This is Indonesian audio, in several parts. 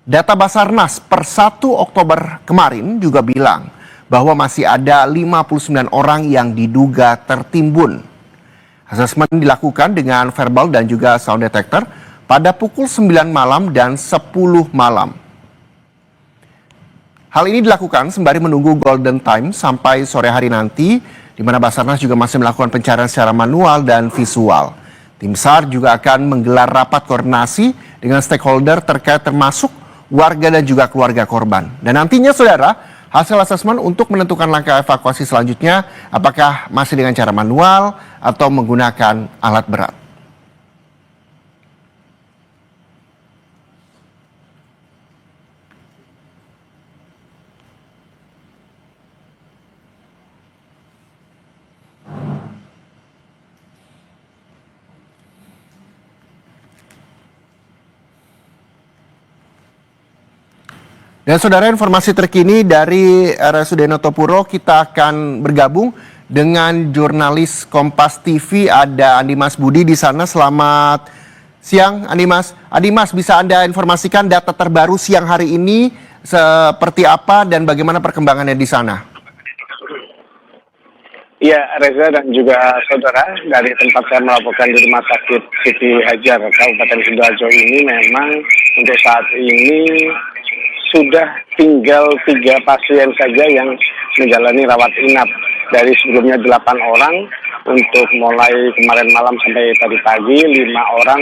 Data Basarnas per 1 Oktober kemarin juga bilang bahwa masih ada 59 orang yang diduga tertimbun. Asesmen dilakukan dengan verbal dan juga sound detector pada pukul 9 malam dan 10 malam. Hal ini dilakukan sembari menunggu golden time sampai sore hari nanti, di mana Basarnas juga masih melakukan pencarian secara manual dan visual. Tim SAR juga akan menggelar rapat koordinasi dengan stakeholder terkait termasuk warga dan juga keluarga korban. Dan nantinya saudara, hasil asesmen untuk menentukan langkah evakuasi selanjutnya apakah masih dengan cara manual atau menggunakan alat berat. Dan saudara, informasi terkini dari RSUD Notopuro, kita akan bergabung dengan jurnalis Kompas TV, ada Andimas Budi di sana. Selamat siang Andimas. Andimas, bisa Anda informasikan data terbaru siang hari ini seperti apa dan bagaimana perkembangannya di sana? Iya, Reza dan juga saudara, dari tempat saya melaporkan di Rumah Sakit Siti Hajar, Kabupaten Sidoarjo ini memang untuk saat ini sudah tinggal 3 pasien saja yang menjalani rawat inap. Dari sebelumnya 8 orang, untuk mulai kemarin malam sampai tadi pagi, 5 orang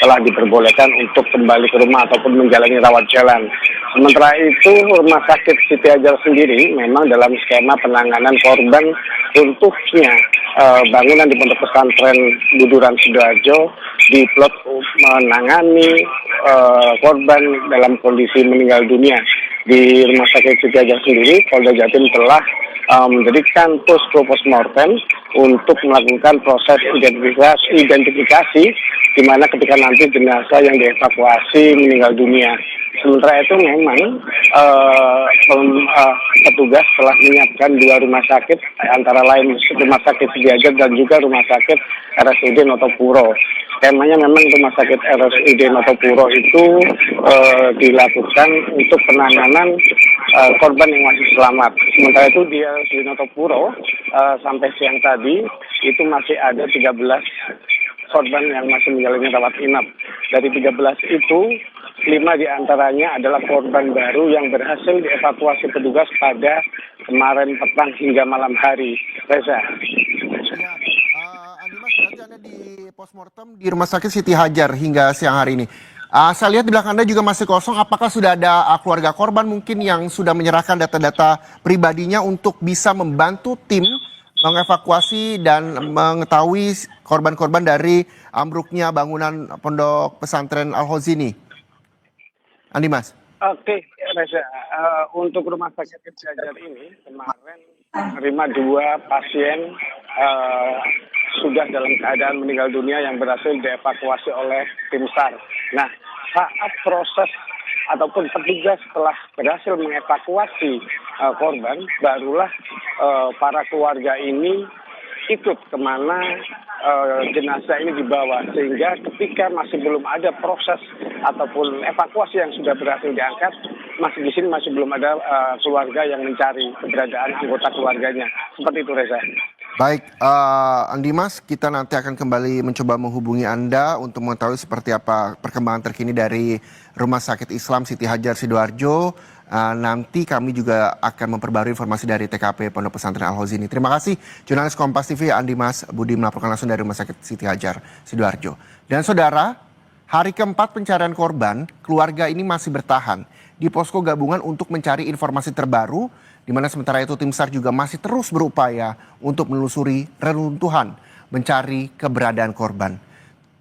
telah diperbolehkan untuk kembali ke rumah ataupun menjalani rawat jalan. Sementara itu, Rumah Sakit Siti Hajar sendiri memang dalam skema penanganan korban runtuhnya bangunan di Pondok Pesantren Buduran Sidoarjo diplot menangani korban dalam kondisi meninggal dunia. Di Rumah Sakit Siti Hajar sendiri, Polda Jatim telah mendirikan posko postmortem untuk melakukan proses identifikasi di mana ketika nanti jenazah yang dievakuasi meninggal dunia. Sementara itu memang petugas telah menyiapkan 2 rumah sakit, antara lain Rumah Sakit Siti Hajar dan juga Rumah Sakit RSUD Notopuro. Skemanya memang Rumah Sakit RSUD Notopuro itu dilakukan untuk penanganan korban yang masih selamat. Sementara itu di RSUD Notopuro sampai siang tadi itu masih ada 13 korban yang masih menjalani rawat inap. Dari 13 itu, 5 diantaranya adalah korban baru yang berhasil dievakuasi petugas pada kemarin petang hingga malam hari. Reza. Ya, Andimas, berarti Anda di postmortem di Rumah Sakit Siti Hajar hingga siang hari ini. Saya lihat di belakang Anda juga masih kosong. Apakah sudah ada keluarga korban mungkin yang sudah menyerahkan data-data pribadinya untuk bisa membantu tim mengevakuasi dan mengetahui korban-korban dari ambruknya bangunan Pondok Pesantren Al-Hozini? Andimas. Oke, Reza. Untuk Rumah Sakit Siti Hajar ini kemarin menerima 2 pasien sudah dalam keadaan meninggal dunia yang berhasil dievakuasi oleh tim SAR. Nah, saat proses ataupun petugas telah berhasil mengevakuasi korban, barulah para keluarga ini ikut kemana jenazah ini dibawa, sehingga ketika masih belum ada proses ataupun evakuasi yang sudah berhasil diangkat, masih di sini masih belum ada keluarga yang mencari keberadaan anggota keluarganya. Seperti itu, Reza. Baik, Andimas, kita nanti akan kembali mencoba menghubungi Anda untuk mengetahui seperti apa perkembangan terkini dari Rumah Sakit Islam Siti Hajar Sidoarjo. Nanti kami juga akan memperbarui informasi dari TKP Pondok Pesantren Al-Hozini. Terima kasih, jurnalis Kompas TV Andimas Budi melaporkan langsung dari Rumah Sakit Siti Hajar Sidoarjo. Dan saudara, hari keempat pencarian korban, keluarga ini masih bertahan di posko gabungan untuk mencari informasi terbaru, di mana sementara itu tim SAR juga masih terus berupaya untuk menelusuri reruntuhan, mencari keberadaan korban.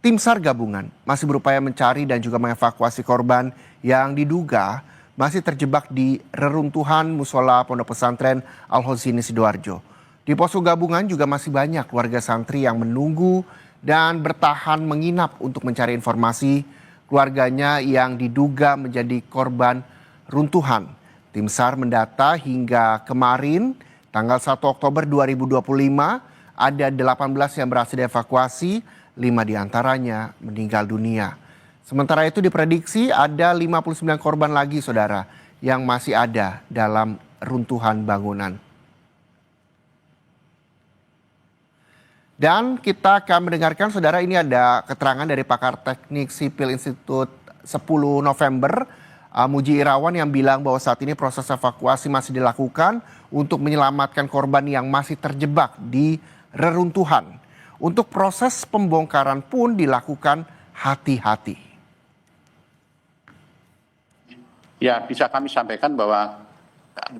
Tim SAR gabungan masih berupaya mencari dan juga mengevakuasi korban yang diduga masih terjebak di reruntuhan musola Pondok Pesantren Al-Hozini Sidoarjo. Di posko gabungan juga masih banyak warga santri yang menunggu dan bertahan menginap untuk mencari informasi keluarganya yang diduga menjadi korban runtuhan. Tim SAR mendata hingga kemarin tanggal 1 Oktober 2025 ada 18 yang berhasil dievakuasi, 5 diantaranya meninggal dunia. Sementara itu diprediksi ada 59 korban lagi, saudara, yang masih ada dalam runtuhan bangunan. Dan kita akan mendengarkan, saudara, ini ada keterangan dari pakar teknik sipil Institut 10 November, Muji Irawan, yang bilang bahwa saat ini proses evakuasi masih dilakukan untuk menyelamatkan korban yang masih terjebak di reruntuhan. Untuk proses pembongkaran pun dilakukan hati-hati. Ya, bisa kami sampaikan bahwa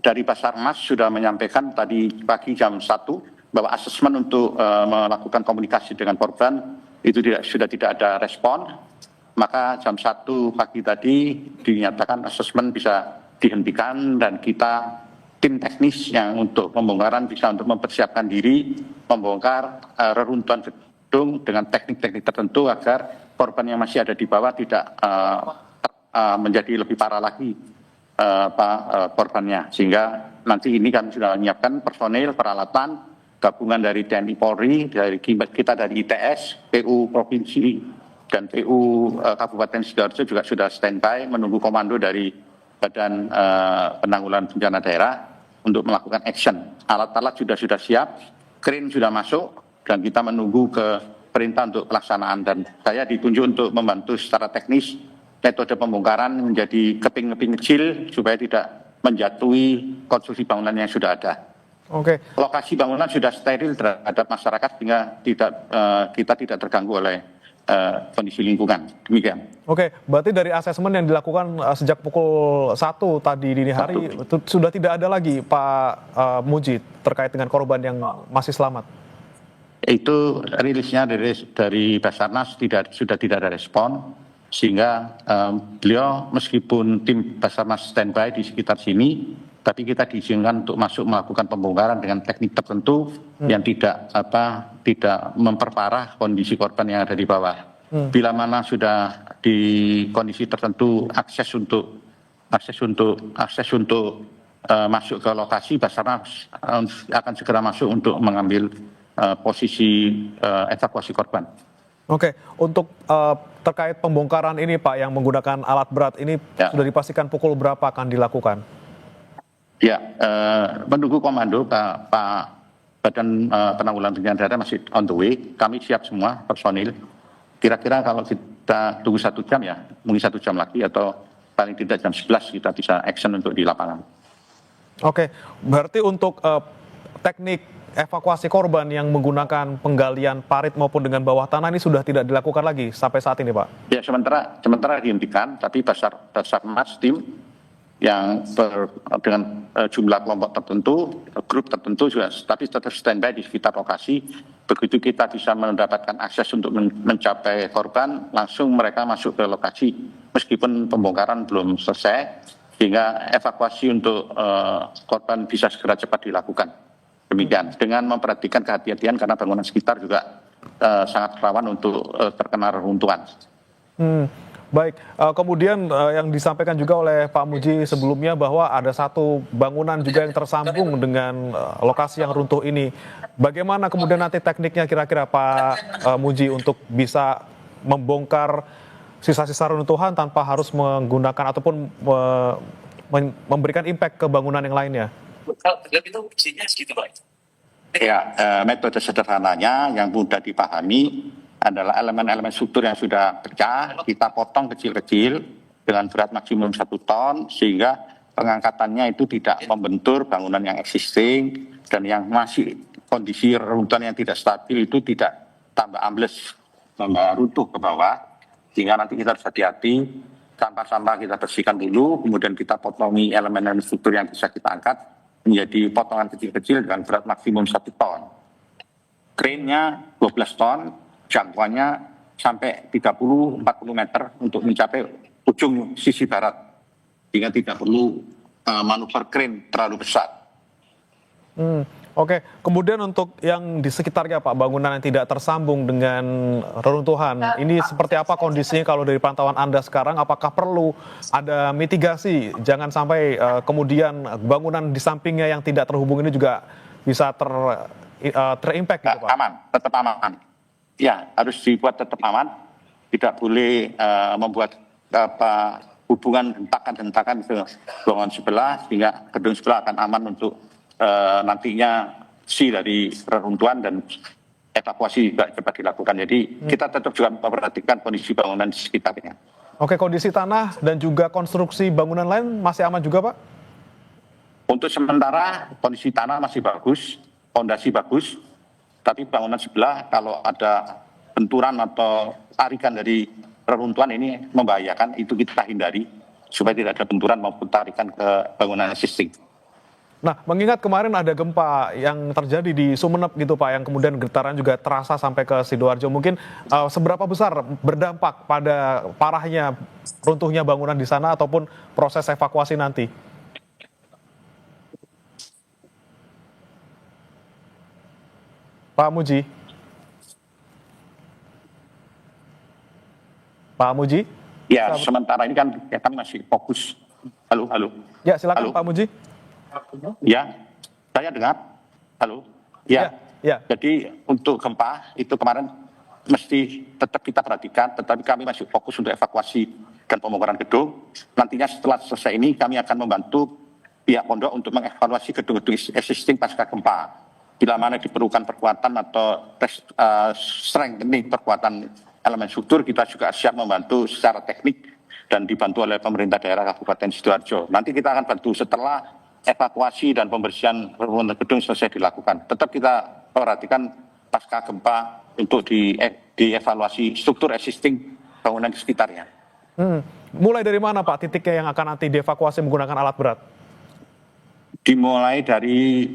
dari Basarnas sudah menyampaikan tadi pagi jam 1 bahwa asesmen untuk melakukan komunikasi dengan korban itu sudah tidak ada respon. Maka jam 1 pagi tadi dinyatakan asesmen bisa dihentikan dan kita tim teknis yang untuk pembongkaran bisa untuk mempersiapkan diri membongkar reruntuhan gedung dengan teknik-teknik tertentu agar korban yang masih ada di bawah tidak menjadi lebih parah lagi korbannya, sehingga nanti ini kami sudah menyiapkan personil, peralatan, gabungan dari TNI Polri, dari kita dari ITS, PU Provinsi, dan PU Kabupaten Sidoarjo juga sudah standby menunggu komando dari Badan Penanggulangan Bencana Daerah untuk melakukan action. Alat-alat sudah siap, kren sudah masuk, dan kita menunggu ke perintah untuk pelaksanaan. Dan saya ditunjuk untuk membantu secara teknis metode pembongkaran menjadi keping-keping kecil supaya tidak menjatuhi konstruksi bangunan yang sudah ada. Oke. Lokasi bangunan sudah steril terhadap masyarakat sehingga kita tidak terganggu oleh kondisi lingkungan. Demikian. Oke, berarti dari asesmen yang dilakukan sejak pukul 1 tadi dini hari sudah tidak ada lagi, Pak Muji, terkait dengan korban yang masih selamat? Itu rilisnya dari Basarnas sudah tidak ada respon. Sehingga beliau meskipun tim Basarnas standby di sekitar sini, tapi kita diizinkan untuk masuk melakukan pembongkaran dengan teknik tertentu yang tidak memperparah kondisi korban yang ada di bawah. Bila mana sudah di kondisi tertentu akses untuk masuk ke lokasi, Basarnas akan segera masuk untuk mengambil posisi evakuasi korban. Oke, untuk terkait pembongkaran ini, Pak, yang menggunakan alat berat ini sudah dipastikan pukul berapa akan dilakukan? Ya, menunggu komando Pak Badan Penanggulangan Bencana Daerah masih on the way. Kami siap semua personil. Kira-kira kalau kita tunggu 1 jam ya, mungkin 1 jam lagi atau paling tidak jam 11 kita bisa action untuk di lapangan. Oke, berarti untuk teknik evakuasi korban yang menggunakan penggalian parit maupun dengan bawah tanah ini sudah tidak dilakukan lagi sampai saat ini, Pak? Ya, sementara dihentikan, tapi Basarnas tim yang dengan jumlah kelompok tertentu, grup tertentu juga, tapi tetap standby di sekitar lokasi. Begitu kita bisa mendapatkan akses untuk mencapai korban, langsung mereka masuk ke lokasi meskipun pembongkaran belum selesai, sehingga evakuasi untuk korban bisa segera cepat dilakukan. Demikian, dengan memperhatikan kehati-hatian karena bangunan sekitar juga sangat rawan untuk terkena reruntuhan. Baik, kemudian yang disampaikan juga oleh Pak Muji sebelumnya bahwa ada satu bangunan juga yang tersambung dengan lokasi yang runtuh ini. Bagaimana kemudian nanti tekniknya kira-kira Pak Muji untuk bisa membongkar sisa-sisa runtuhan tanpa harus menggunakan ataupun memberikan impact ke bangunan yang lainnya? Ya, metode sederhananya yang mudah dipahami adalah elemen-elemen struktur yang sudah pecah, kita potong kecil-kecil dengan berat maksimum 1 ton, sehingga pengangkatannya itu tidak membentur bangunan yang existing, dan yang masih kondisi reruntuhan yang tidak stabil itu tidak tambah ambles, tambah runtuh ke bawah, sehingga nanti kita harus hati-hati, sampah-sampah kita bersihkan dulu, kemudian kita potongi elemen-elemen struktur yang bisa kita angkat menjadi potongan kecil-kecil dengan berat maksimum 1 ton. Krennya 12 ton, jangkauannya sampai 30-40 meter untuk mencapai ujung sisi barat, sehingga tidak perlu manuver kren terlalu besar. Oke, kemudian untuk yang di sekitarnya, Pak, bangunan yang tidak tersambung dengan reruntuhan, ini seperti apa kondisinya kalau dari pantauan Anda sekarang? Apakah perlu ada mitigasi? Jangan sampai kemudian bangunan di sampingnya yang tidak terhubung ini juga bisa terimpact gitu, Pak? Aman, tetap aman. Ya, harus dibuat tetap aman. tidak boleh membuat hubungan hentakan ke bangunan sebelah, sehingga gedung sebelah akan aman untuk nantinya dari reruntuhan dan evakuasi juga cepat dilakukan. Jadi kita tetap juga memperhatikan kondisi bangunan di sekitarnya. Oke, kondisi tanah dan juga konstruksi bangunan lain masih aman juga, Pak? Untuk sementara kondisi tanah masih bagus, fondasi bagus, tapi bangunan sebelah kalau ada benturan atau tarikan dari reruntuhan ini membahayakan, itu kita hindari supaya tidak ada benturan maupun tarikan ke bangunan existing. Nah, mengingat kemarin ada gempa yang terjadi di Sumeneb gitu Pak, yang kemudian getaran juga terasa sampai ke Sidoarjo. Mungkin seberapa besar berdampak pada parahnya runtuhnya bangunan di sana ataupun proses evakuasi nanti? Pak Muji? Pak Muji? Ya, sementara ini kan kami masih fokus. Halo. Ya, silakan Halo. Pak Muji. Ya, saya dengar. Halo. Ya. Jadi untuk gempa itu kemarin mesti tetap kita perhatikan, tetapi kami masih fokus untuk evakuasi dan pembongkaran gedung. Nantinya setelah selesai ini kami akan membantu pihak pondok untuk mengevaluasi gedung-gedung existing pasca gempa. Bila mana diperlukan perkuatan atau strengthening perkuatan elemen struktur, kita juga siap membantu secara teknik dan dibantu oleh pemerintah daerah Kabupaten Sidoarjo. Nanti kita akan bantu setelah evakuasi dan pembersihan bangunan gedung selesai dilakukan. Tetap kita perhatikan pasca gempa untuk dievaluasi struktur existing bangunan di sekitarnya. Mulai dari mana Pak titiknya yang akan nanti dievakuasi menggunakan alat berat? Dimulai dari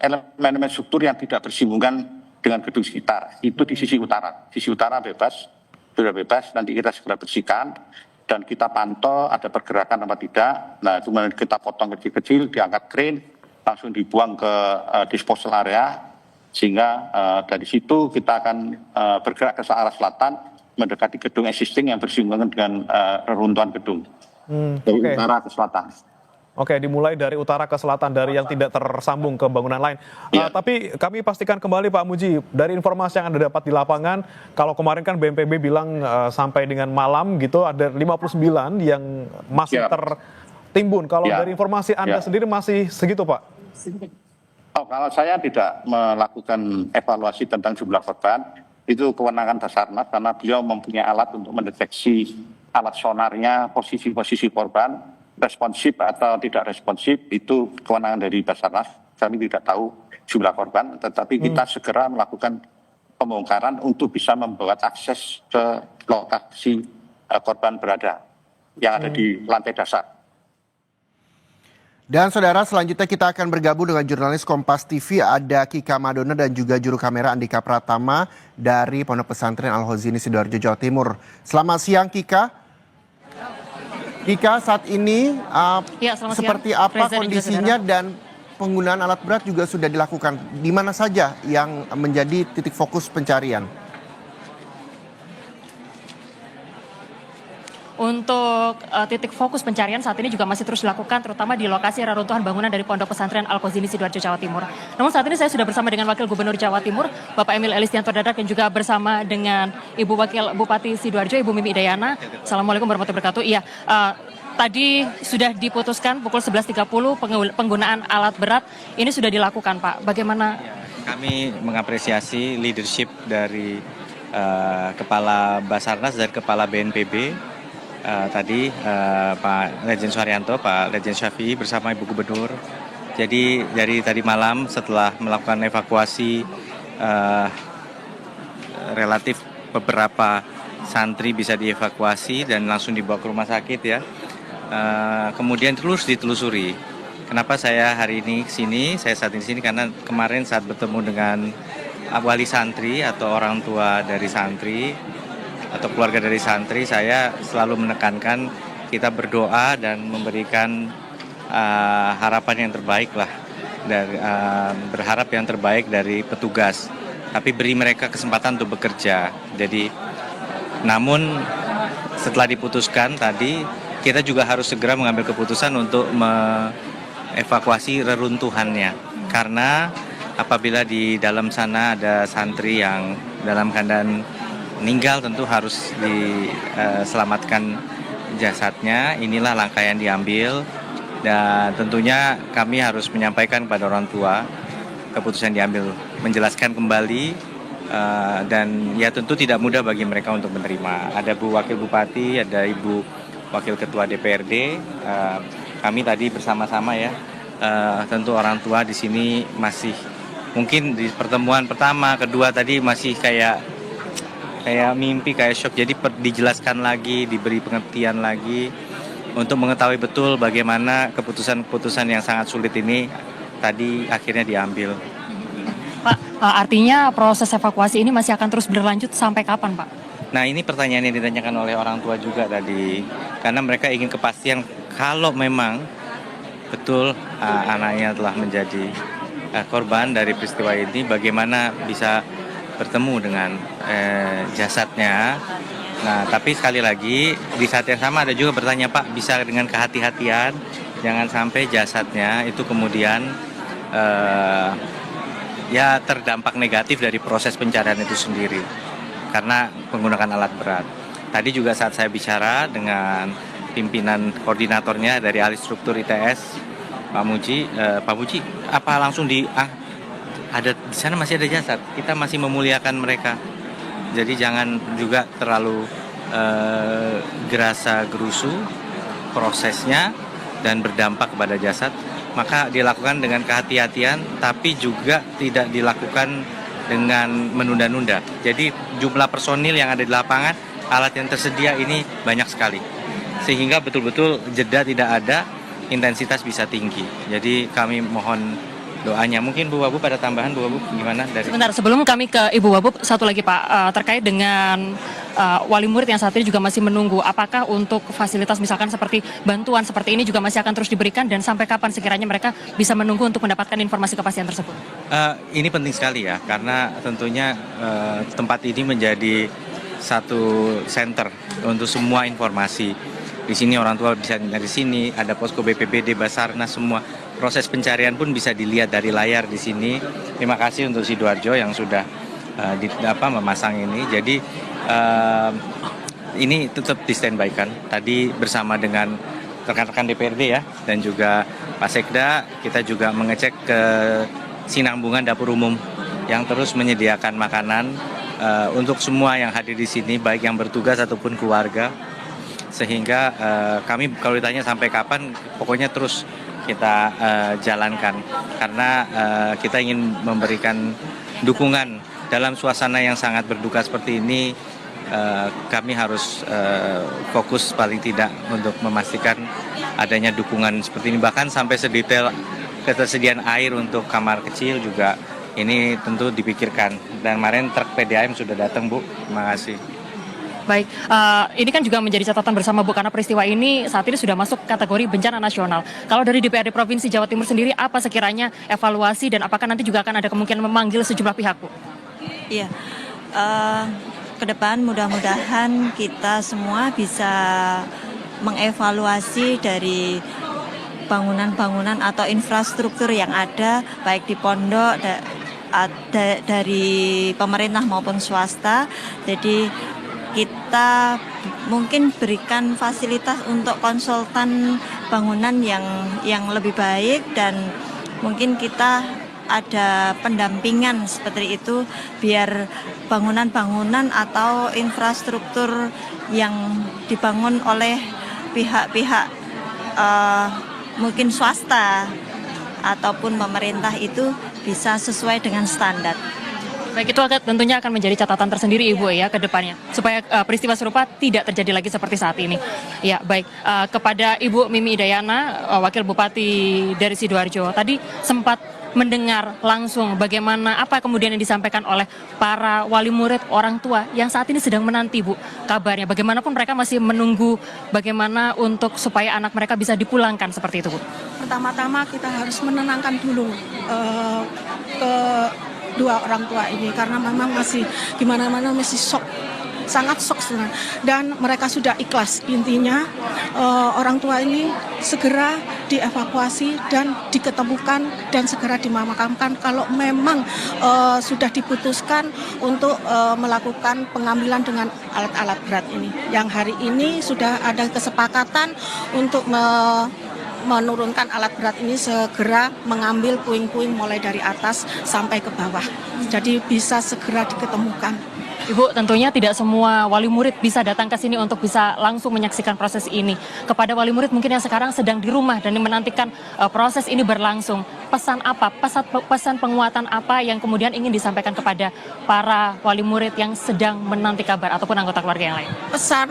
elemen-elemen struktur yang tidak bersinggungan dengan gedung sekitar. Itu di sisi utara. Sisi utara bebas, sudah bebas, nanti kita segera bersihkan. Dan kita pantau ada pergerakan apa tidak. Nah, kemudian kita potong kecil-kecil, diangkat crane, langsung dibuang ke disposal area, sehingga dari situ kita akan bergerak ke arah selatan, mendekati gedung existing yang bersinggungan dengan reruntuhan gedung. Dari utara ke selatan. Oke, dimulai dari utara ke selatan, dari yang tidak tersambung ke bangunan lain. Tapi kami pastikan kembali Pak Muji, dari informasi yang Anda dapat di lapangan, kalau kemarin kan BNPB bilang sampai dengan malam gitu, ada 59 yang masih tertimbun. Kalau dari informasi Anda sendiri masih segitu Pak? Kalau saya tidak melakukan evaluasi tentang jumlah korban, itu kewenangan Basarnas, karena beliau mempunyai alat untuk mendeteksi alat sonarnya, posisi-posisi korban, responsif atau tidak responsif, itu kewenangan dari Basarnas. Kami tidak tahu jumlah korban, tetapi kita segera melakukan pembongkaran untuk bisa membuat akses ke lokasi korban berada yang ada di lantai dasar. Dan saudara, selanjutnya kita akan bergabung dengan jurnalis Kompas TV, ada Kika Madona dan juga juru kamera Andika Pratama dari Pondok Pesantren Al-Hozini Sidoarjo, Jawa Timur. Selamat siang Kika. Kika, saat ini seperti apa kondisinya dan penggunaan alat berat juga sudah dilakukan. Di mana saja yang menjadi titik fokus pencarian? Untuk titik fokus pencarian saat ini juga masih terus dilakukan, terutama di lokasi reruntuhan bangunan dari Pondok Pesantren Al-Hozini Sidoarjo, Jawa Timur. Namun saat ini saya sudah bersama dengan Wakil Gubernur Jawa Timur, Bapak Emil Elistianto Dardak, dan juga bersama dengan Ibu Wakil Bupati Sidoarjo, Ibu Mimi Idayana. Assalamualaikum warahmatullahi wabarakatuh. Iya, tadi sudah diputuskan pukul 11.30 penggunaan alat berat ini sudah dilakukan, Pak. Bagaimana? Kami mengapresiasi leadership dari Kepala Basarnas dan Kepala BNPB. Tadi Pak Lejen Suharyanto, Pak Lejen Syafi'i bersama Ibu Gubernur. Jadi dari tadi malam setelah melakukan evakuasi relatif beberapa santri bisa dievakuasi dan langsung dibawa ke rumah sakit ya. Kemudian terus ditelusuri. Kenapa saya hari ini kesini? Saya saat ini sini karena kemarin saat bertemu dengan wali santri atau orang tua dari santri atau keluarga dari santri, saya selalu menekankan kita berdoa dan memberikan harapan yang terbaik lah, dari berharap yang terbaik dari petugas, tapi beri mereka kesempatan untuk bekerja. Jadi, namun setelah diputuskan tadi, kita juga harus segera mengambil keputusan untuk mengevakuasi reruntuhannya, karena apabila di dalam sana ada santri yang dalam keadaan meninggal tentu harus diselamatkan jasadnya. Inilah langkah yang diambil dan tentunya kami harus menyampaikan kepada orang tua keputusan diambil, menjelaskan kembali dan ya tentu tidak mudah bagi mereka untuk menerima. Ada Bu Wakil Bupati, ada Ibu Wakil Ketua DPRD, kami tadi bersama-sama ya, tentu orang tua di sini masih mungkin di pertemuan pertama, kedua tadi masih kayak mimpi, kayak shock. Jadi dijelaskan lagi, diberi pengertian lagi untuk mengetahui betul bagaimana keputusan-keputusan yang sangat sulit ini tadi akhirnya diambil. Pak, artinya proses evakuasi ini masih akan terus berlanjut sampai kapan, Pak? Nah, ini pertanyaan yang ditanyakan oleh orang tua juga tadi, karena mereka ingin kepastian kalau memang betul anaknya telah menjadi korban dari peristiwa ini, bagaimana bisa bertemu dengan jasadnya. Nah, tapi sekali lagi di saat yang sama ada juga bertanya, Pak, bisa dengan kehati-hatian, jangan sampai jasadnya itu kemudian ya terdampak negatif dari proses pencarian itu sendiri karena menggunakan alat berat. Tadi juga saat saya bicara dengan pimpinan koordinatornya dari ahli struktur ITS, Pak Muji, apa langsung ada di sana masih ada jasad, kita masih memuliakan mereka. Jadi jangan juga terlalu gerasa gerusu prosesnya dan berdampak kepada jasad. Maka dilakukan dengan kehati-hatian, tapi juga tidak dilakukan dengan menunda-nunda. Jadi jumlah personil yang ada di lapangan, alat yang tersedia ini banyak sekali. Sehingga betul-betul jeda tidak ada, intensitas bisa tinggi. Jadi kami mohon doanya. Mungkin Bu Wabub ada tambahan, Bu Wabub gimana? Sebentar, sebelum kami ke Ibu Wabub, satu lagi Pak, terkait dengan wali murid yang saat ini juga masih menunggu, apakah untuk fasilitas misalkan seperti bantuan seperti ini juga masih akan terus diberikan dan sampai kapan sekiranya mereka bisa menunggu untuk mendapatkan informasi kepastian tersebut? Ini penting sekali ya, karena tentunya tempat ini menjadi satu center untuk semua informasi. Di sini orang tua bisa dari sini, ada posko BPBD, Basarnas, semua proses pencarian pun bisa dilihat dari layar di sini. Terima kasih untuk Sidoarjo yang sudah memasang ini. Jadi ini tetap di standby kan. Tadi bersama dengan rekan-rekan DPRD ya dan juga Pak Sekda, kita juga mengecek ke Sinambungan Dapur Umum yang terus menyediakan makanan untuk semua yang hadir di sini, baik yang bertugas ataupun keluarga. Sehingga kami kalau ditanya sampai kapan, pokoknya terus kita jalankan karena kita ingin memberikan dukungan dalam suasana yang sangat berduka seperti ini. Kami harus fokus paling tidak untuk memastikan adanya dukungan seperti ini, bahkan sampai sedetail ketersediaan air untuk kamar kecil juga ini tentu dipikirkan. Dan kemarin truk PDAM sudah datang, Bu. Terima kasih. Baik, ini kan juga menjadi catatan bersama Bu, karena peristiwa ini saat ini sudah masuk kategori bencana nasional. Kalau dari DPRD Provinsi Jawa Timur sendiri, apa sekiranya evaluasi dan apakah nanti juga akan ada kemungkinan memanggil sejumlah pihak, Bu? Iya, ke depan mudah-mudahan kita semua bisa mengevaluasi dari bangunan-bangunan atau infrastruktur yang ada, baik di pondok, dari pemerintah maupun swasta. Jadi kita mungkin berikan fasilitas untuk konsultan bangunan yang lebih baik dan mungkin kita ada pendampingan seperti itu biar bangunan-bangunan atau infrastruktur yang dibangun oleh pihak-pihak mungkin swasta ataupun pemerintah itu bisa sesuai dengan standar. Baik, itu tentunya akan menjadi catatan tersendiri Ibu ya ke depannya, supaya peristiwa serupa tidak terjadi lagi seperti saat ini. Ya, baik. Kepada Ibu Mimi Idayana, Wakil Bupati dari Sidoarjo, tadi sempat mendengar langsung bagaimana apa kemudian yang disampaikan oleh para wali murid, orang tua yang saat ini sedang menanti, Bu, kabarnya. Bagaimanapun mereka masih menunggu bagaimana untuk supaya anak mereka bisa dipulangkan seperti itu, Bu. Pertama-tama kita harus menenangkan dulu dua orang tua ini karena memang masih gimana-mana masih shock, sangat shock sebenarnya. Dan mereka sudah ikhlas, intinya orang tua ini segera dievakuasi dan diketemukan dan segera dimakamkan kalau memang sudah diputuskan untuk melakukan pengambilan dengan alat-alat berat ini. Yang hari ini sudah ada kesepakatan untuk menurunkan alat berat ini segera mengambil puing-puing mulai dari atas sampai ke bawah. Jadi bisa segera diketemukan. Ibu, tentunya tidak semua wali murid bisa datang ke sini untuk bisa langsung menyaksikan proses ini. Kepada wali murid mungkin yang sekarang sedang di rumah dan menantikan proses ini berlangsung, pesan apa, pesan penguatan apa yang kemudian ingin disampaikan kepada para wali murid yang sedang menanti kabar ataupun anggota keluarga yang lain? Pesan,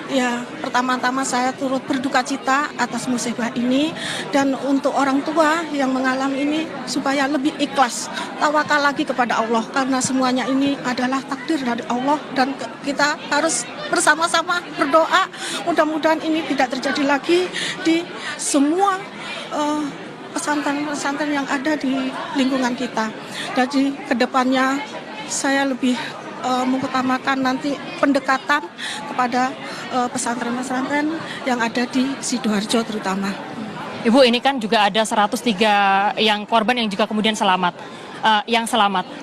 ya pertama-tama saya turut berduka cita atas musibah ini, dan untuk orang tua yang mengalami ini supaya lebih ikhlas, tawakal lagi kepada Allah karena semuanya ini adalah takdir dari Allah dan kita harus bersama-sama berdoa mudah-mudahan ini tidak terjadi lagi di semua pesantren-pesantren yang ada di lingkungan kita. Jadi kedepannya saya lebih mengutamakan nanti pendekatan kepada pesantren-pesantren yang ada di Sidoarjo terutama. Ibu, ini kan juga ada 103 yang korban yang juga kemudian selamat.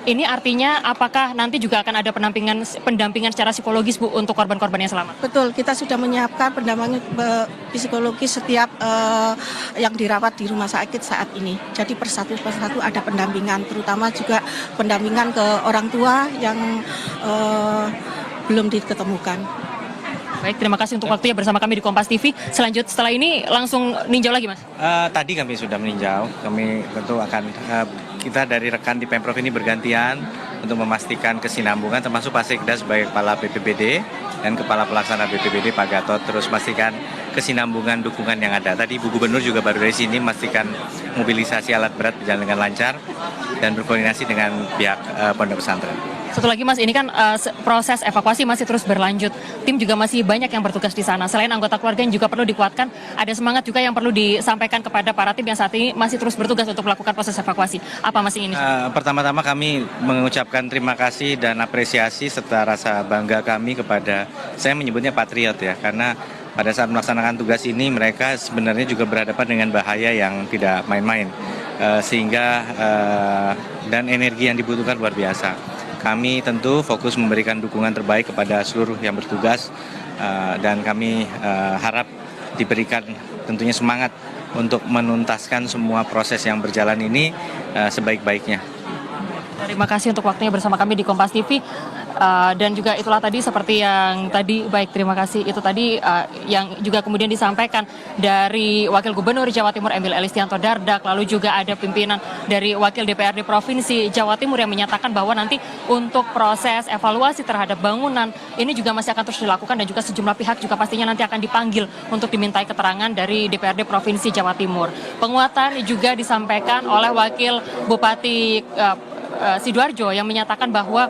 Ini artinya apakah nanti juga akan ada pendampingan secara psikologis, Bu, untuk korban-korban yang selamat? Betul, kita sudah menyiapkan pendampingan psikologis setiap yang dirawat di rumah sakit saat ini. Jadi persatu ada pendampingan, terutama juga pendampingan ke orang tua yang belum diketemukan. Baik, terima kasih untuk waktunya bersama kami di Kompas TV. Setelah ini langsung ninjau lagi, Mas? Tadi kami sudah meninjau, kami tentu akan, kita dari rekan di Pemprov ini bergantian untuk memastikan kesinambungan, termasuk Pak Sekda sebagai Kepala BPBD dan Kepala Pelaksana BPBD Pak Gatot, terus pastikan kesinambungan dukungan yang ada. Tadi Bu Gubernur juga baru dari sini memastikan mobilisasi alat berat berjalan dengan lancar dan berkoordinasi dengan pihak pondok pesantren. Satu lagi, Mas, ini kan proses evakuasi masih terus berlanjut. Tim juga masih banyak yang bertugas di sana. Selain anggota keluarga yang juga perlu dikuatkan, ada semangat juga yang perlu disampaikan kepada para tim yang saat ini masih terus bertugas untuk melakukan proses evakuasi. Apa, Mas, ini? Pertama-tama kami mengucapkan terima kasih dan apresiasi serta rasa bangga kami kepada, saya menyebutnya patriot ya, karena pada saat melaksanakan tugas ini mereka sebenarnya juga berhadapan dengan bahaya yang tidak main-main, sehingga dan energi yang dibutuhkan luar biasa. Kami tentu fokus memberikan dukungan terbaik kepada seluruh yang bertugas, dan kami harap diberikan tentunya semangat untuk menuntaskan semua proses yang berjalan ini sebaik-baiknya. Terima kasih untuk waktunya bersama kami di Kompas TV. Dan juga itulah tadi seperti yang tadi, baik, terima kasih. Itu tadi yang juga kemudian disampaikan dari Wakil Gubernur Jawa Timur Emil Elistianto Dardak, lalu juga ada pimpinan dari Wakil DPRD Provinsi Jawa Timur yang menyatakan bahwa nanti untuk proses evaluasi terhadap bangunan ini juga masih akan terus dilakukan, dan juga sejumlah pihak juga pastinya nanti akan dipanggil untuk dimintai keterangan dari DPRD Provinsi Jawa Timur. Penguatan juga disampaikan oleh Wakil Bupati Sidoarjo yang menyatakan bahwa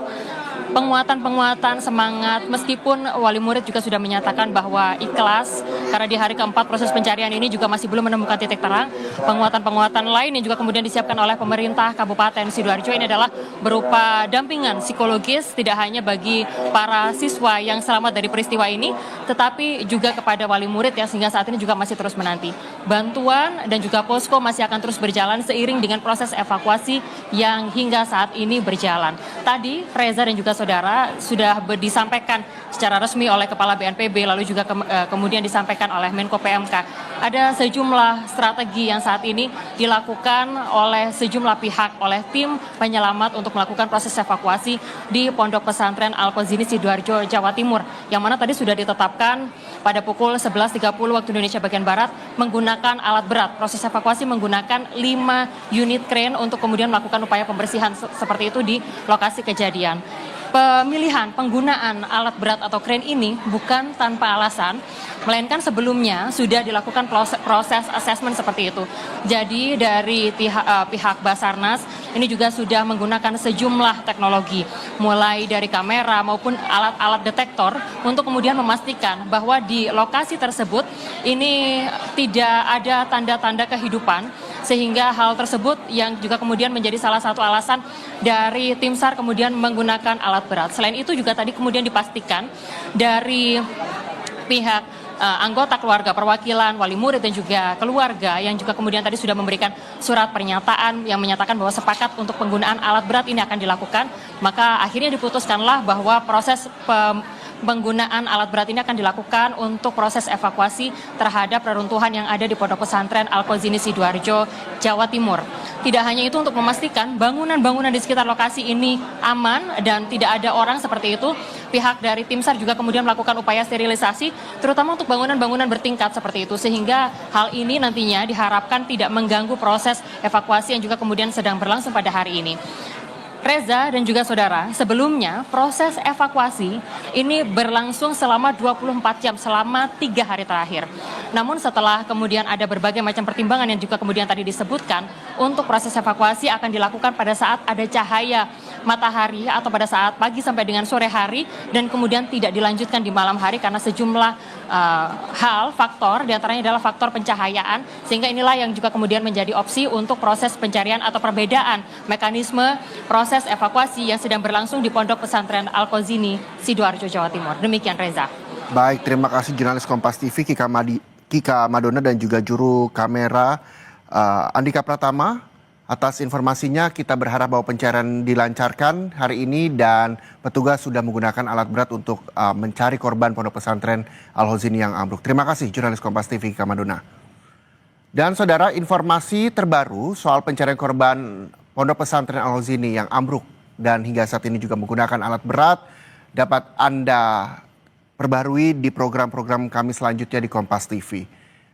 penguatan semangat, meskipun wali murid juga sudah menyatakan bahwa ikhlas karena di hari keempat proses pencarian ini juga masih belum menemukan titik terang. Penguatan lain yang juga kemudian disiapkan oleh pemerintah Kabupaten Sidoarjo ini adalah berupa dampingan psikologis tidak hanya bagi para siswa yang selamat dari peristiwa ini, tetapi juga kepada wali murid yang sehingga saat ini juga masih terus menanti. Bantuan dan juga posko masih akan terus berjalan seiring dengan proses evakuasi yang hingga saat ini berjalan. Tadi Reza dan juga saudara sudah disampaikan secara resmi oleh Kepala BNPB, lalu juga kemudian disampaikan oleh Menko PMK. Ada sejumlah strategi yang saat ini dilakukan oleh sejumlah pihak, oleh tim penyelamat untuk melakukan proses evakuasi di Pondok Pesantren Al-Qazini Sidoarjo, Jawa Timur, yang mana tadi sudah ditetapkan pada pukul 11.30 waktu Indonesia bagian Barat menggunakan alat berat. Proses evakuasi menggunakan 5 unit crane untuk kemudian melakukan upaya pembersihan seperti itu di lokasi kejadian. Pemilihan penggunaan alat berat atau crane ini bukan tanpa alasan, melainkan sebelumnya sudah dilakukan proses asesmen seperti itu. Jadi dari pihak Basarnas ini juga sudah menggunakan sejumlah teknologi, mulai dari kamera maupun alat-alat detektor untuk kemudian memastikan bahwa di lokasi tersebut ini tidak ada tanda-tanda kehidupan, sehingga hal tersebut yang juga kemudian menjadi salah satu alasan dari tim SAR kemudian menggunakan alat berat. Selain itu juga tadi kemudian dipastikan dari pihak anggota keluarga, perwakilan, wali murid dan juga keluarga yang juga kemudian tadi sudah memberikan surat pernyataan yang menyatakan bahwa sepakat untuk penggunaan alat berat ini akan dilakukan, maka akhirnya diputuskanlah bahwa proses penggunaan alat berat ini akan dilakukan untuk proses evakuasi terhadap reruntuhan yang ada di Pondok Pesantren Al-Qazini Sidoarjo, Jawa Timur. Tidak hanya itu, untuk memastikan bangunan-bangunan di sekitar lokasi ini aman dan tidak ada orang seperti itu, pihak dari tim SAR juga kemudian melakukan upaya sterilisasi, terutama untuk bangunan-bangunan bertingkat seperti itu, sehingga hal ini nantinya diharapkan tidak mengganggu proses evakuasi yang juga kemudian sedang berlangsung pada hari ini. Reza dan juga saudara, sebelumnya proses evakuasi ini berlangsung selama 24 jam, selama 3 hari terakhir. Namun setelah kemudian ada berbagai macam pertimbangan yang juga kemudian tadi disebutkan, untuk proses evakuasi akan dilakukan pada saat ada cahaya matahari atau pada saat pagi sampai dengan sore hari, dan kemudian tidak dilanjutkan di malam hari karena sejumlah faktor, diantaranya adalah faktor pencahayaan, sehingga inilah yang juga kemudian menjadi opsi untuk proses pencarian atau perbedaan mekanisme proses evakuasi yang sedang berlangsung di Pondok Pesantren Al-Qazini, Sidoarjo, Jawa Timur. Demikian, Reza. Baik, terima kasih jurnalis Kompas TV Kika Madona dan juga juru kamera Andika Pratama atas informasinya. Kita berharap bahwa pencarian dilancarkan hari ini dan petugas sudah menggunakan alat berat untuk mencari korban Pondok Pesantren Al-Qazini yang ambruk. Terima kasih jurnalis Kompas TV Kika Madona. Dan saudara, informasi terbaru soal pencarian korban Pondok Pesantren Al-Qazini yang ambruk dan hingga saat ini juga menggunakan alat berat dapat Anda perbarui di program-program kami selanjutnya di Kompas TV.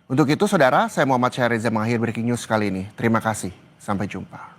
Untuk itu saudara, saya Muhammad Syahriza mengakhiri Breaking News kali ini. Terima kasih, sampai jumpa.